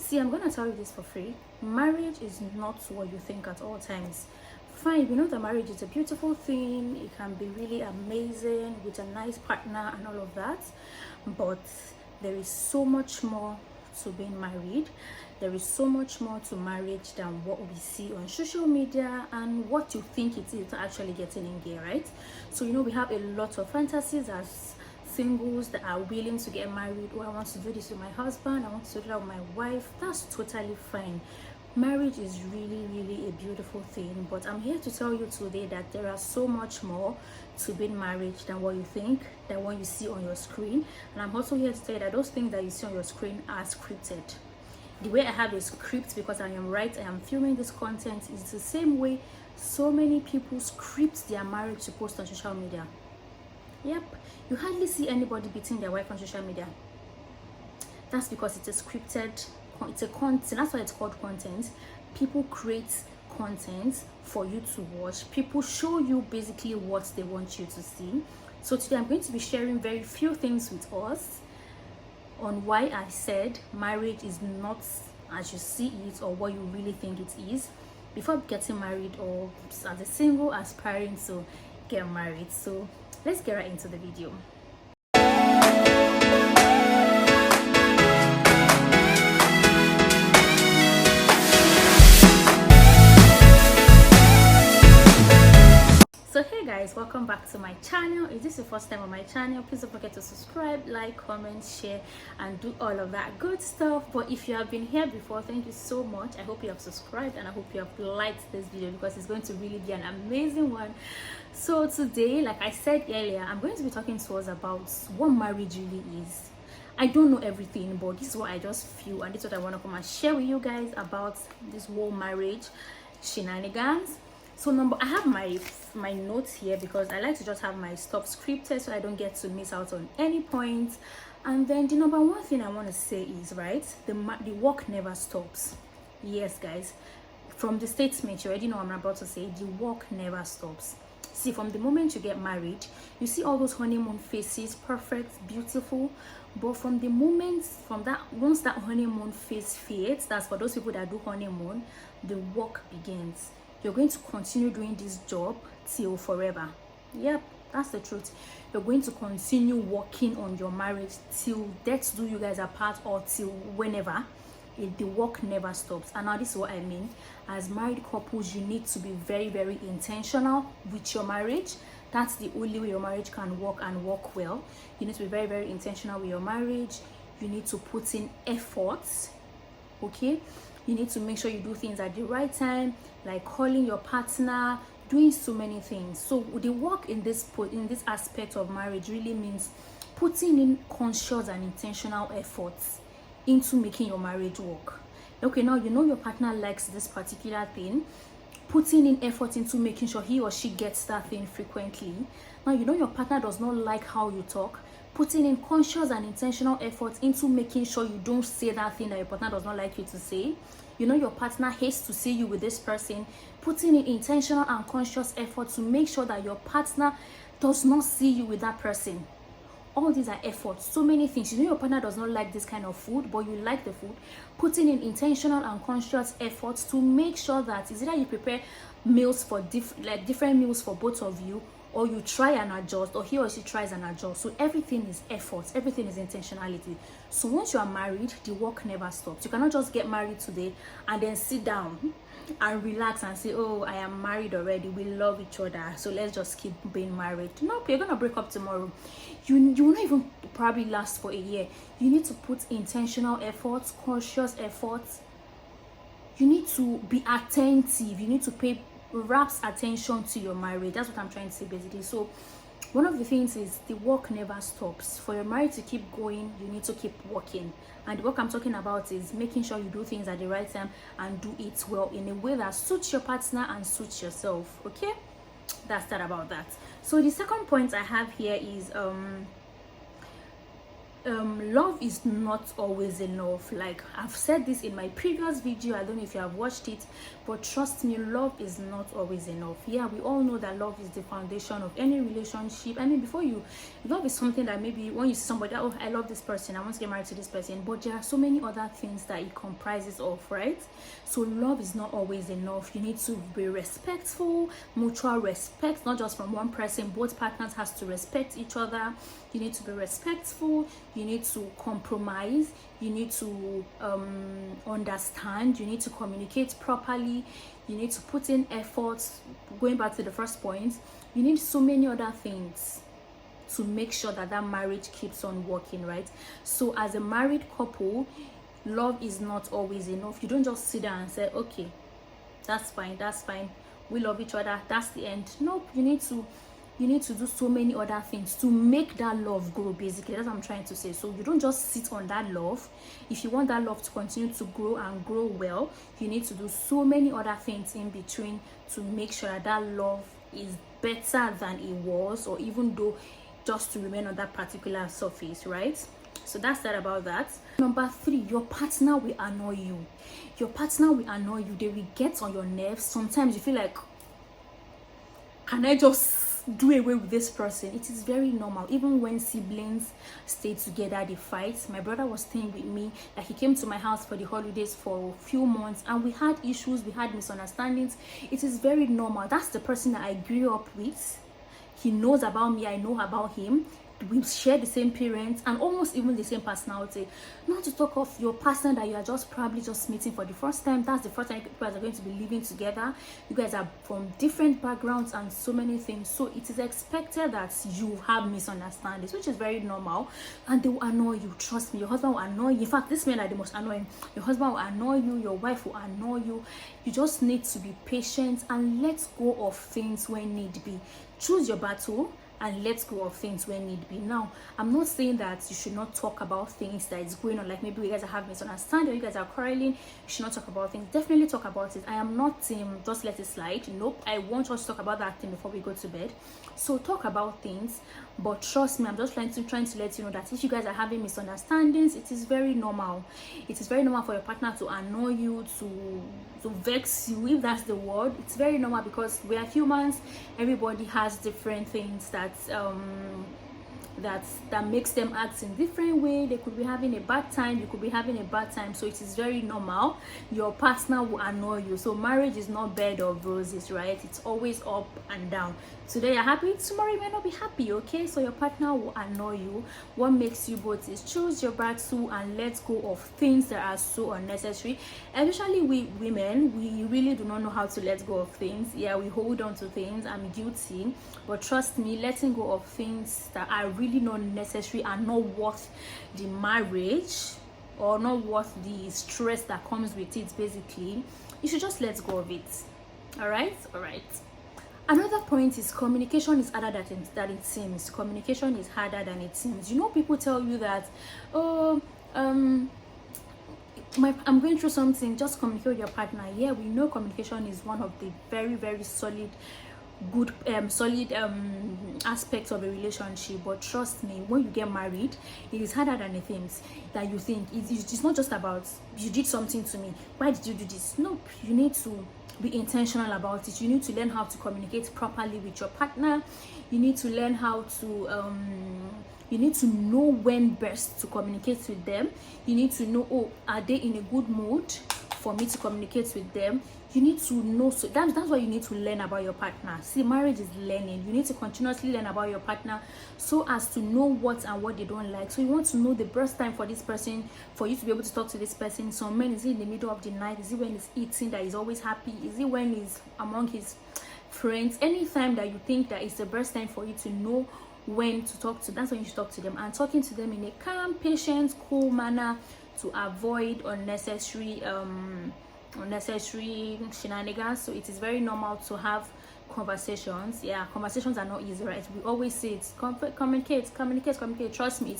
See, I'm gonna tell you this for free. Marriage is not what you think at all times. Fine, we know that marriage is a beautiful thing, it can be really amazing with a nice partner and all of that, but there is so much more to being married. There is so much more to marriage than what we see on social media and what you think it is actually getting in there, right? So, we have a lot of fantasies as singles that are willing to get married. Oh, I want to do this with my husband, I want to do that with my wife. That's totally fine. Marriage is really a beautiful thing, but I'm here to tell you today that there are so much more to being married than what you think, than what you see on your screen. And I'm also here to tell you that those things that you see on your screen are scripted. The way I have a script, because I am filming this content, is the same way so many people script their marriage to post on social media. Yep, you hardly see anybody beating their wife on social media. That's because it's a scripted, it's a content. That's why it's called content. People create content for you to watch. People show you basically what they want you to see. So today I'm going to be sharing very few things with us on why I said marriage is not as you see it or what you really think it is before getting married, or as a single aspiring to get married. So let's get right into the video. So hey guys, welcome back to my channel. If this is your first time on my channel, please don't forget to subscribe, like, comment, share, and do all of that good stuff. But if you have been here before, thank you so much. I hope you have subscribed and I hope you have liked this video, because it's going to really be an amazing one. So today, like I said earlier, I'm going to be talking to us about what marriage really is. I don't know everything, but this is what I just feel, and this is what I want to come and share with you guys about this whole marriage shenanigans. So I have my notes here because I like to just have my stuff scripted so I don't get to miss out on any points. And then the number one thing I want to say is, right, the work never stops. Yes guys, from the statement you already know what I'm about to say. The work never stops. See, from the moment you get married, you see all those honeymoon faces, perfect, beautiful. But from the moment, once that honeymoon phase fades, that's for those people that do honeymoon, the work begins. You're going to continue doing this job till forever. Yep, that's the truth. You're going to continue working on your marriage till death do you guys apart, or till whenever. The work never stops. And now this is what I mean. As married couples, you need to be very intentional with your marriage. That's the only way your marriage can work and work well. You need to be very intentional with your marriage. You need to put in efforts. Okay, you need to make sure you do things at the right time, like calling your partner, doing so many things. So the work in this aspect of marriage really means putting in conscious and intentional efforts into making your marriage work. Okay, now you know your partner likes this particular thing. Putting in effort into making sure he or she gets that thing frequently. Now you know your partner does not like how you talk. Putting in conscious and intentional effort into making sure you don't say that thing that your partner does not like you to say. You know your partner hates to see you with this person. Putting in intentional and conscious effort to make sure that your partner does not see you with that person. All these are efforts. So many things. You know your partner does not like this kind of food, but you like the food. Putting in intentional and conscious efforts to make sure that it's either you prepare meals for different meals for both of you, or you try and adjust, or he or she tries and adjusts. So everything is efforts, everything is intentionality. So once you are married, the work never stops. You cannot just get married today and then sit down and relax and say, oh, I am married already, we love each other, so let's just keep being married. No, you're gonna break up tomorrow. You will not even probably last for a year. You need to put intentional efforts, conscious efforts. You need to be attentive. You need to pay rapt attention to your marriage. That's what I'm trying to say basically. So one of the things is the work never stops. For your marriage to keep going, you need to keep working. And the work I'm talking about is making sure you do things at the right time and do it well in a way that suits your partner and suits yourself. Okay, that's that about that. So the second point I have here is love is not always enough. Like I've said this in my previous video, I don't know if you have watched it, but trust me, love is not always enough. Yeah, we all know that love is the foundation of any relationship. I mean, before you, love is something that maybe when you see somebody, oh, I love this person, I want to get married to this person, but there are so many other things that it comprises of, right? So love is not always enough. You need to be respectful, mutual respect, not just from one person. Both partners has to respect each other. You need to be respectful, you need to compromise, you need to understand, you need to communicate properly, you need to put in efforts. Going back to the first point, you need so many other things to make sure that that marriage keeps on working, right? So as a married couple, love is not always enough. You don't just sit down and say, okay, that's fine, we love each other, that's the end. Nope, you need to do so many other things to make that love grow. Basically, that's what I'm trying to say. So you don't just sit on that love. If you want that love to continue to grow and grow well, you need to do so many other things in between to make sure that that love is better than it was, or even though just to remain on that particular surface, right? So that's that about that. Number 3, your partner will annoy you. Your partner will annoy you. They will get on your nerves. Sometimes you feel like, can I just do away with this person? It is very normal. Even when siblings stay together, they fight. My brother was staying with me, like he came to my house for the holidays for a few months, and we had issues, we had misunderstandings. It is very normal. That's the person that I grew up with. He knows about me, I know about him. We share the same parents and almost even the same personality. Not to talk of your partner that you are just probably just meeting for the first time. That's the first time you guys are going to be living together. You guys are from different backgrounds and so many things. So it is expected that you have misunderstandings, which is very normal. And they will annoy you. Trust me, your husband will annoy you. In fact, these men are the most annoying. Your husband will annoy you. Your wife will annoy you. You just need to be patient and let go of things when need be. Choose your battle and let go of things when need be. Now, I'm not saying that you should not talk about things that is going on, like maybe you guys are having misunderstanding or you guys are quarreling. You should not talk about things. Definitely talk about it. I am not just let it slide. Nope, I want us to talk about that thing before we go to bed. So talk about things, but trust me, I'm just trying to let you know that if you guys are having misunderstandings, it is very normal. It is very normal for your partner to annoy you, to vex you, if that's the word. It's very normal because we are humans. Everybody has different things that makes them act in different way. They could be having a bad time, you could be having a bad time. So it is very normal. Your partner will annoy you. So marriage is not bed of roses, right? It's always up and down. Today you're happy, tomorrow you may not be happy, okay? So your partner will annoy you. What makes you both is choose your battle and let go of things that are so unnecessary. Especially we women, we really do not know how to let go of things. Yeah, we hold on to things. I'm guilty, but trust me, letting go of things that are really not necessary and not worth the marriage or not worth the stress that comes with it, basically, you should just let go of it. All right. Another point is communication is harder than it seems. Communication is harder than it seems. You know, people tell you that, oh, I'm going through something, just communicate with your partner. Yeah, we know communication is one of the very, very solid aspects of a relationship, but trust me, when you get married, it is harder than the things that you think. It's not just about you did something to me, why did you do this? Nope, you need to be intentional about it. You need to learn how to communicate properly with your partner. You need to learn how to you need to know when best to communicate with them. You need to know, oh, are they in a good mood for me to communicate with them? You need to know. So that's why you need to learn about your partner. See, marriage is learning. You need to continuously learn about your partner so as to know what and what they don't like. So you want to know the best time for this person, for you to be able to talk to this person. Some men, is it in the middle of the night? Is it when he's eating that he's always happy? Is it when he's among his friends? Anytime that you think that it's the best time for you to know when to talk to, that's when you should talk to them, and talking to them in a calm, patient, cool manner to avoid unnecessary shenanigans. So it is very normal to have conversations. Yeah, conversations are not easy, right? We always say it's communicate. Trust me,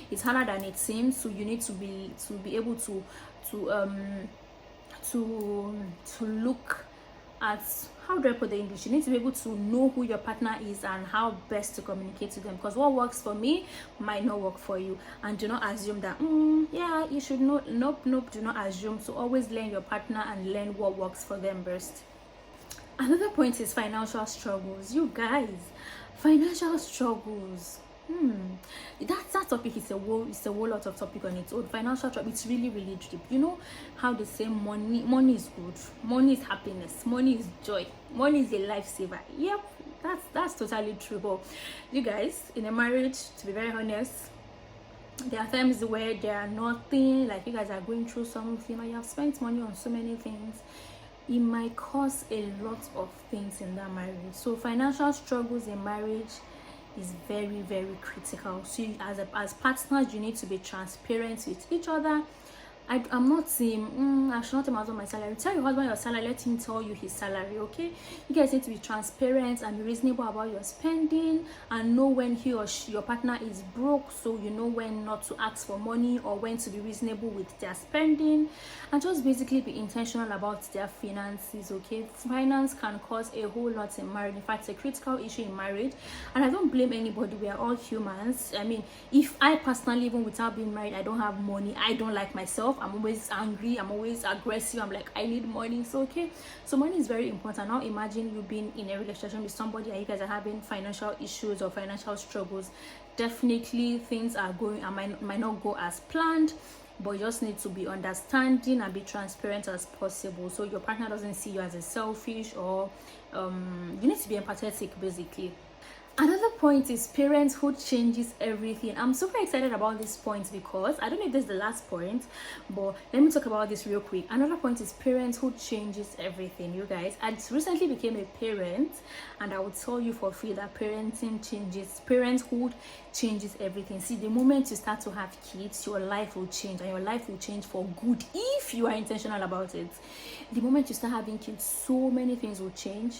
it's harder than it seems. So you need to be able to look as, how do I put the English? You need to be able to know who your partner is and how best to communicate to them, because what works for me might not work for you. And do not assume that yeah, you should know. Nope, do not assume. So always learn your partner and learn what works for them best. Another point is financial struggles. You guys, financial struggles. That topic is a whole lot of topic on its own. Financial trouble, it's really deep. You know how they say money is good, money is happiness, money is joy, money is a lifesaver. Yep, that's totally true. But you guys, in a marriage, to be very honest, there are times where there are nothing, like you guys are going through something, or you have spent money on so many things. It might cause a lot of things in that marriage. So financial struggles in marriage is very critical. So you, as partners, you need to be transparent with each other. I'm not saying I should not tell my husband my salary. Tell your husband your salary, let him tell you his salary, okay? You guys need to be transparent and be reasonable about your spending, and know when he or she, your partner, is broke, so you know when not to ask for money or when to be reasonable with their spending, and just basically be intentional about their finances, okay? Finance can cause a whole lot in marriage. In fact, it's a critical issue in marriage, and I don't blame anybody. We are all humans. I mean, if I personally, even without being married, I don't have money, I don't like myself, I'm always angry, I'm always aggressive, I'm like, I need money. So okay, so money is very important. Now imagine you being in a relationship with somebody and you guys are having financial issues or financial struggles. Definitely things are going, I might not go as planned, but you just need to be understanding and be transparent as possible, so your partner doesn't see you as a selfish, or you need to be empathetic basically. Another point is parenthood changes everything. I'm super excited about this point because I don't know if this is the last point, but let me talk about this real quick. Another point is parenthood changes everything, you guys. I recently became a parent, and I will tell you for free that parenthood changes everything. See, the moment you start to have kids, your life will change, and your life will change for good if you are intentional about it. The moment you start having kids, so many things will change.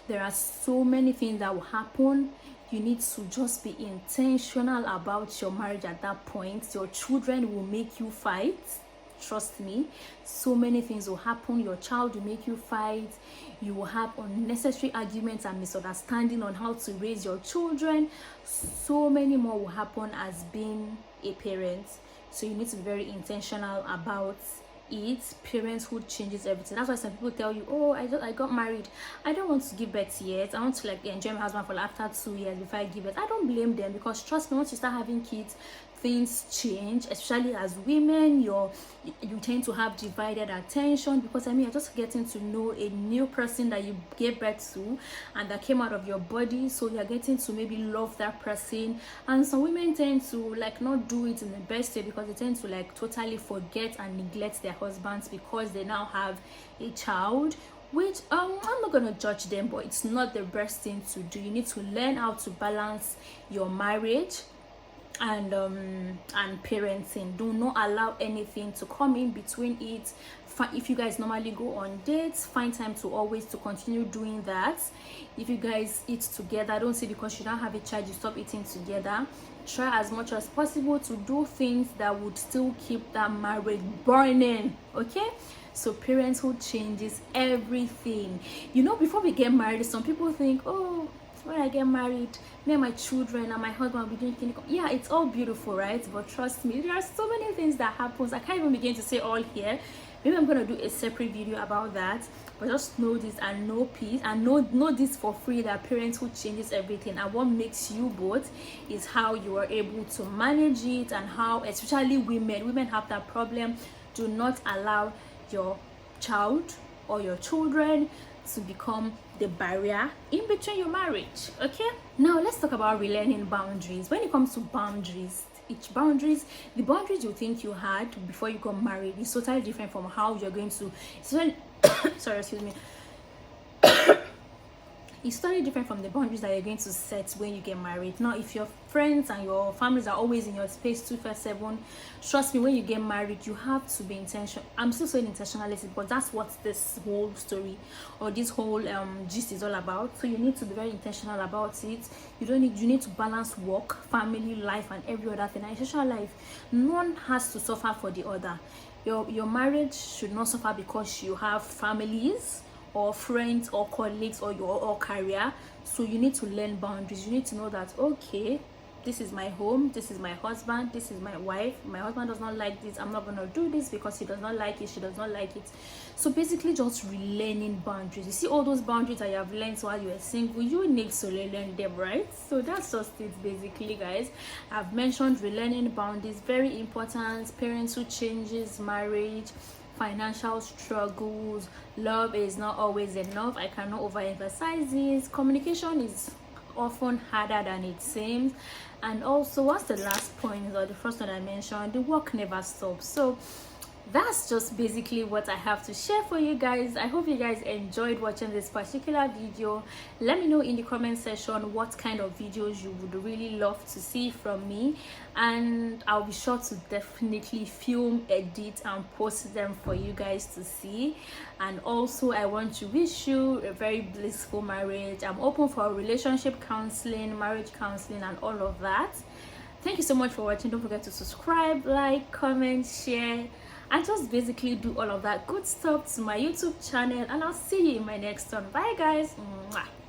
There are so many things that will happen. You need to just be intentional about your marriage at that point. Your children will make you fight. Trust me. So many things will happen. Your child will make you fight. You will have unnecessary arguments and misunderstanding on how to raise your children. So many more will happen as being a parent. So you need to be very intentional about it. Parenthood changes everything. That's why some people tell you, oh, I got married, I don't want to give birth yet, I want to like enjoy my husband for after 2 years before I give birth. I don't blame them, because trust me, once you start having kids, things change. Especially as women, you tend to have divided attention, because I mean, you're just getting to know a new person that you gave birth to and that came out of your body, so you're getting to maybe love that person. And some women tend to like not do it in the best way, because they tend to like totally forget and neglect their husbands because they now have a child, which I'm not gonna judge them, but it's not the best thing to do. You need to learn how to balance your marriage and parenting. Do not allow anything to come in between it. If you guys normally go on dates, find time to always to continue doing that. If you guys eat together, don't say because you don't have a child you stop eating together. Try as much as possible to do things that would still keep that marriage burning, okay? So parenthood changes everything. You know, before we get married, some people think, oh, when I get married, me and my children and my husband will be doing clinical. Yeah, it's all beautiful, right? But trust me, there are so many things that happens. I can't even begin to say all here. Maybe I'm gonna do a separate video about that. But just know this and know peace, and know this for free, that parenthood changes everything. And what makes you both is how you are able to manage it, and how, especially women have that problem. Do not allow your child or your children to become the barrier in between your marriage, okay? Now let's talk about relearning boundaries. When it comes to boundaries, the boundaries you think you had before you got married is totally different from how you're going to sorry, excuse me. It's totally different from the boundaries that you're going to set when you get married. Now, if your friends and your families are always in your space 247, trust me, when you get married, you have to be intentional. I'm still saying intentionality, but that's what this whole story or this whole gist is all about. So you need to be very intentional about it. You need to balance work, family life, and every other thing. And social life, none has to suffer for the other. Your marriage should not suffer because you have families, or friends or colleagues or your career. So you need to learn boundaries. You need to know that, okay, this is my home, this is my husband, this is my wife. My husband does not like this, I'm not gonna do this because he does not like it, she does not like it. So basically just relearning boundaries. You see all those boundaries that you have learned while you were single, you need to relearn them, right? So that's just it basically, guys. I've mentioned relearning boundaries, very important. Parenthood changes, marriage, financial struggles, love is not always enough. I cannot overemphasize this. Communication is often harder than it seems. And also, what's the last point, or the first one I mentioned? The work never stops. So that's just basically what I have to share for you guys. I hope you guys enjoyed watching this particular video. Let me know in the comment section what kind of videos you would really love to see from me, and I'll be sure to definitely film, edit and post them for you guys to see. And also, I want to wish you a very blissful marriage. I'm open for relationship counseling, marriage counseling and all of that. Thank you so much for watching. Don't forget to subscribe, like, comment, share, and just basically do all of that good stuff to my YouTube channel. And I'll see you in my next one. Bye guys. Mwah.